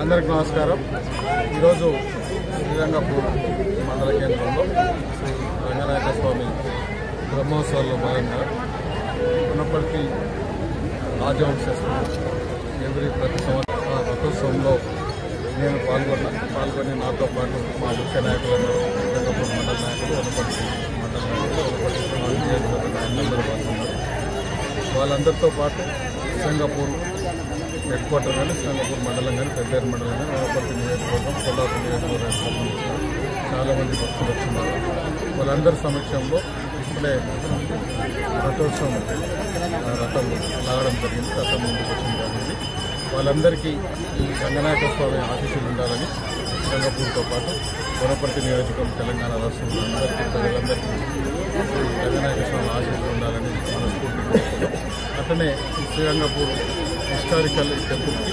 అందరికి నమస్కారం. ఈరోజు శ్రీరంగపూర్ మండల కేంద్రంలో శ్రీ రంగనాయక స్వామి బ్రహ్మోత్సవాల్లో భాగంగా ఉన్నప్పటికీ రాజవంశస్థులు ప్రతి సంవత్సరం రథోత్సవంలో నేను పాల్గొని నాతో పాటు మా ముఖ్య నాయకులందరూ శ్రీరంగపూర్ మండల నాయకులు ఉన్నప్పటి మండల నాయకులు అందరూ పాల్గొన్నారు. వాళ్ళందరితో పాటు శ్రీరంగపూర్ హెడ్ క్వార్టర్ కానీ శ్రీరంగపూర్ మండలం కానీ పెద్దేరు మండలం కానీ వనపర్తి నియోజకవర్గం కొల్లాపూర్ నియోజకవర్గానికి సంబంధించిన చాలామంది భక్తులు వచ్చిన్నారు. వాళ్ళందరి సమక్షంలో ఇప్పుడే రథోత్సవం రథం లాగడం జరిగింది. రథం ముందుకు వచ్చింది జరిగింది. వాళ్ళందరికీ ఈ రంగనాయక స్వామి ఆశీస్సులు ఉండాలని శ్రీరంగపూర్తో పాటు వనపర్తి నియోజకవర్గం తెలంగాణ రాష్ట్రంలో అందరికీ ప్రజలందరికీ రంగనాయక స్వామి ఆశీస్సులు ఉండాలని మనస్ఫూర్తిగా. అట్లనే ఈ శ్రీరంగపూర్ హిస్టారికల్ టెంపుల్కి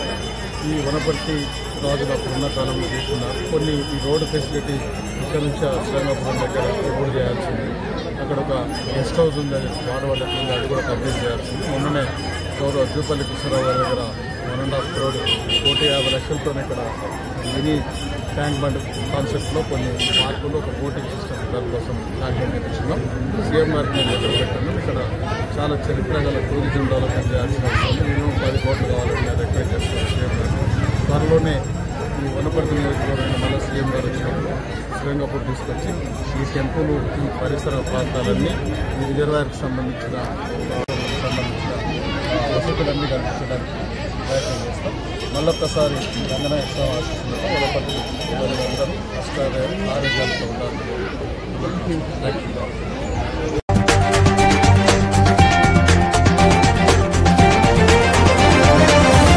ఈ వనపర్తి రాజులు అప్పుడున్న కాలంలో తీసుకున్నారు. కొన్ని ఈ రోడ్డు ఫెసిలిటీ ఇక్కడ నుంచి శ్రీరంగపురం దగ్గర రోడ్డు చేయాల్సింది. అక్కడ ఒక గెస్ట్ హౌస్ ఉంది, అది వాడవాళ్ళకి ఉంది, అది కూడా కంప్లీట్ చేయాల్సింది. మొన్ననే గౌరవ జూపల్లి కృష్ణరావు గారి దగ్గర 1.5 crore 1,50,00,000తో ఇక్కడ మినీ ట్యాంక్ బండ్ కాన్సెప్ట్లో కొన్ని మార్పులు ఒక బోటింగ్ సిస్టమ్ దానికోసం ట్యాంక్ తెప్పించున్నాం. సీఎం గారికి నేను ఎదురు పెట్టాను. ఇక్కడ చాలా చరిత్ర గల టూరిజం డెవలప్మెంట్ చేయాల్సిన అవసరం మినిమం 10 కోట్లు కావాలని నేను రిక్వెస్ట్ చేస్తున్నాను సీఎం గారు. త్వరలోనే ఈ వనపర్తి నియోజకవర్గంలో మళ్ళీ సీఎం గారు వచ్చినప్పుడు శ్రీరంగపూర్ తీసుకొచ్చి ఈ టెంపుల్ ఈ పరిసర ప్రాంతాలన్నీ ఈ రిజర్వాయర్కి సంబంధించిన వసతులన్నీ కల్పించడానికి ప్రయత్నం చేస్తాం. మళ్ళొక్కసారి రంగనాయక స్వామి ఆశిస్తున్నట్టు వనపర్తి అందరూ ఆరోగ్యాలతో ఉండాలి.